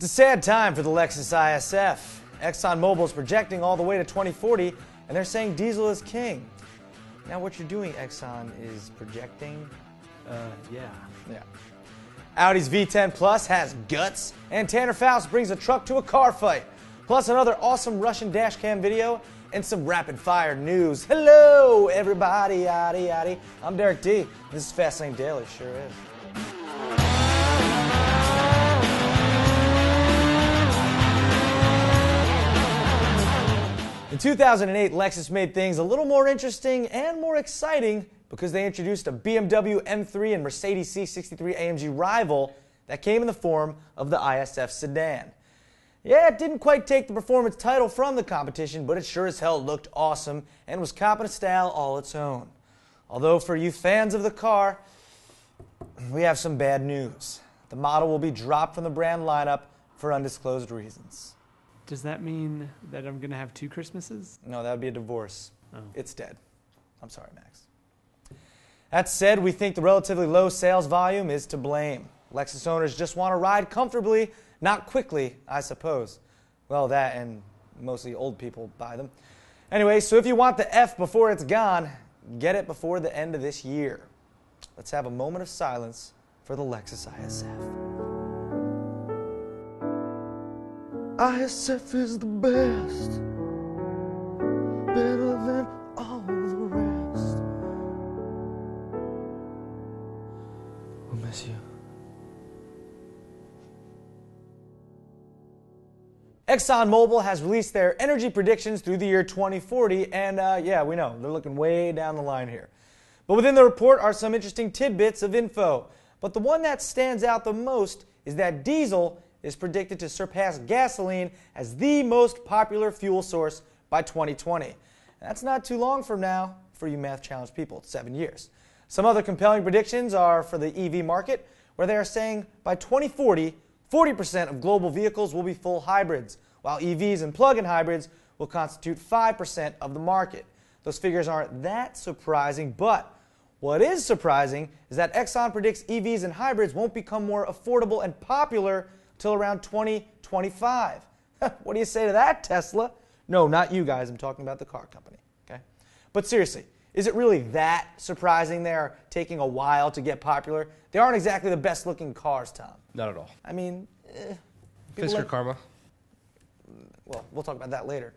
It's a sad time for the Lexus IS-F. ExxonMobil is projecting all the way to 2040, and they're saying diesel is king. Now what you're doing, Exxon, is projecting? Yeah. Audi's V10 Plus has guts, and Tanner Foust brings a truck to a car fight. Plus another awesome Russian dashcam video and some rapid-fire news. Hello, everybody, yaddy yaddy. I'm Derek D. This is Fastlane Daily, sure is. In 2008, Lexus made things a little more interesting and more exciting because they introduced a BMW M3 and Mercedes C63 AMG rival that came in the form of the IS-F sedan. Yeah, it didn't quite take the performance title from the competition, but it sure as hell looked awesome and was copping a style all its own. Although for you fans of the car, we have some bad news. The model will be dropped from the brand lineup for undisclosed reasons. Does that mean that I'm going to have two Christmases? No, that would be a divorce. Oh. It's dead. I'm sorry, Max. That said, we think the relatively low sales volume is to blame. Lexus owners just want to ride comfortably, not quickly, I suppose. Well, that and mostly old people buy them. Anyway, so if you want the F before it's gone, get it before the end of this year. Let's have a moment of silence for the Lexus IS-F. IS-F is the best, better than all the rest. We'll miss you. ExxonMobil has released their energy predictions through the year 2040, and yeah, we know, they're looking way down the line here. But within the report are some interesting tidbits of info. But the one that stands out the most is that diesel is predicted to surpass gasoline as the most popular fuel source by 2020. That's not too long from now for you math-challenged people. It's 7 years. Some other compelling predictions are for the EV market, where they are saying by 2040, 40% of global vehicles will be full hybrids, while EVs and plug-in hybrids will constitute 5% of the market. Those figures aren't that surprising, but what is surprising is that Exxon predicts EVs and hybrids won't become more affordable and popular till around 2025. What do you say to that, Tesla? No, not you guys. I'm talking about the car company. Okay? But seriously, is it really that surprising they're taking a while to get popular? They aren't exactly the best-looking cars, Tom. Not at all. I mean, Fisker karma. Well, we'll talk about that later.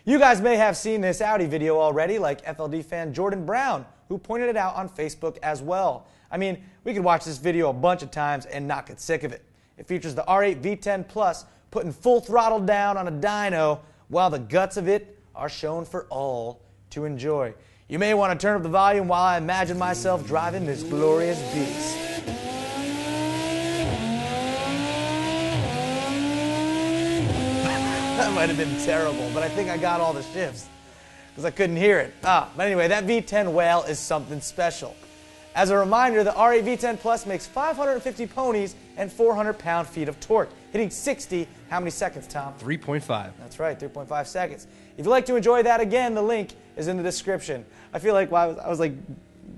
You guys may have seen this Audi video already, like FLD fan Jordan Brown, who pointed it out on Facebook as well. I mean, we could watch this video a bunch of times and not get sick of it. It features the R8 V10 Plus putting full throttle down on a dyno while the guts of it are shown for all to enjoy. You may want to turn up the volume while I imagine myself driving this glorious beast. That might have been terrible, but I think I got all the shifts because I couldn't hear it. But anyway, that V10 whale is something special. As a reminder, the R8 V10 Plus makes 550 ponies and 400 pound-feet of torque, hitting 60, how many seconds, Tom? 3.5. That's right, 3.5 seconds. If you'd like to enjoy that again, the link is in the description. I feel like I was like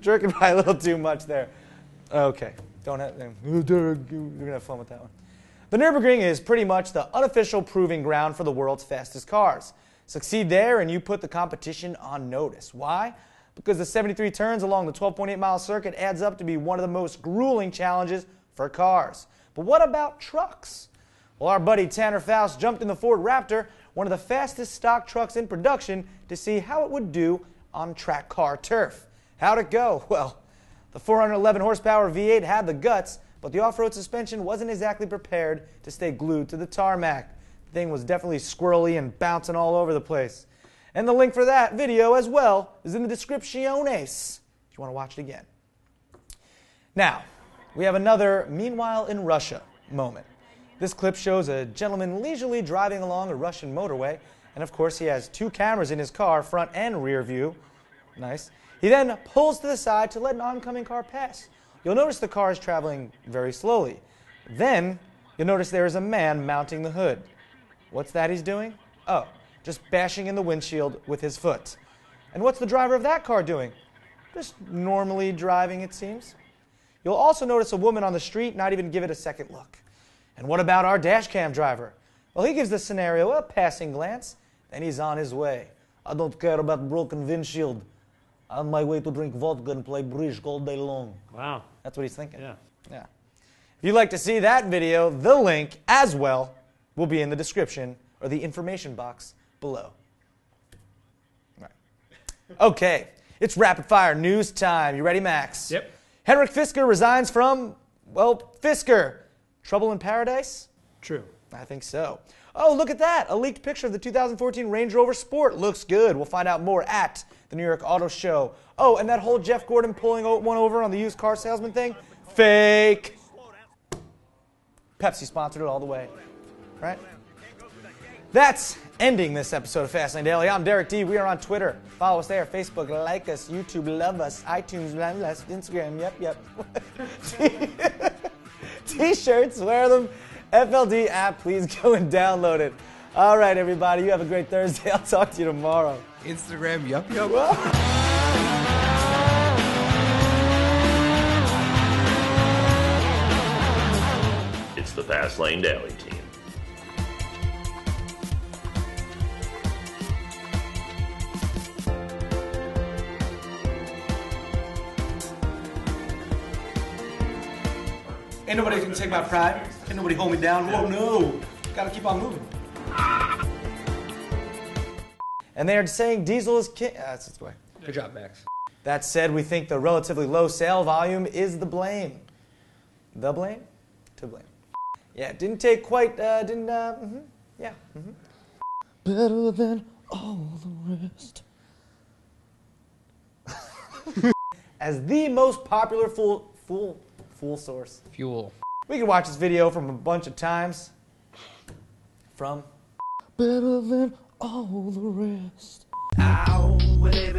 jerking by a little too much there. Okay, don't have, you're gonna have fun with that one. The Nurburgring is pretty much the unofficial proving ground for the world's fastest cars. Succeed there and you put the competition on notice. Why? Because the 73 turns along the 12.8-mile circuit adds up to be one of the most grueling challenges for cars. But what about trucks? Well, our buddy Tanner Foust jumped in the Ford Raptor, one of the fastest stock trucks in production, to see how it would do on track car turf. How'd it go? Well, the 411 horsepower V8 had the guts, but the off-road suspension wasn't exactly prepared to stay glued to the tarmac. The thing was definitely squirrely and bouncing all over the place. And the link for that video as well is in the descriptiones if you want to watch it again. Now, we have another Meanwhile in Russia moment. This clip shows a gentleman leisurely driving along a Russian motorway, and of course he has two cameras in his car, front and rear view. Nice. He then pulls to the side to let an oncoming car pass. You'll notice the car is traveling very slowly. Then, you'll notice there is a man mounting the hood. What's that he's doing? Oh, just bashing in the windshield with his foot. And what's the driver of that car doing? Just normally driving, it seems. You'll also notice a woman on the street not even give it a second look. And what about our Dashcam driver? Well, he gives the scenario a passing glance, then he's on his way. I don't care about broken windshield. On my way to drink vodka and play bridge all day long. Wow. That's what he's thinking. Yeah. Yeah. If you'd like to see that video, the link as well will be in the description or the information box below. Right. Okay, it's rapid fire news time. You ready, Max? Yep. Henrik Fisker resigns from, well, Fisker. Trouble in paradise? True. I think so. Oh, look at that. A leaked picture of the 2014 Range Rover Sport. Looks good. We'll find out more at the New York Auto Show. Oh, and that whole Jeff Gordon pulling one over on the used car salesman thing? Fake. Pepsi sponsored it all the way. Right? That's ending this episode of Fastlane Daily. I'm Derek D. We are on Twitter. Follow us there. Facebook, like us. YouTube, love us. iTunes, love us. Instagram, yep. T-shirts, wear them. FLD app, please go and download it. All right, everybody, you have a great Thursday. I'll talk to you tomorrow. Instagram, yup. It's the Fastlane Daily team. Ain't nobody gonna take my pride. Ain't nobody hold me down. Whoa, no. Gotta keep on moving. And they are saying diesel is king. That's its way. Good job, Max. That said, we think the relatively low sale volume is the blame. The blame? To blame. Yeah, it didn't take quite, yeah. Better than all the rest. As the most popular fuel source. Fuel. We can watch this video from a bunch of times. From better than all the rest. Ow, whatever.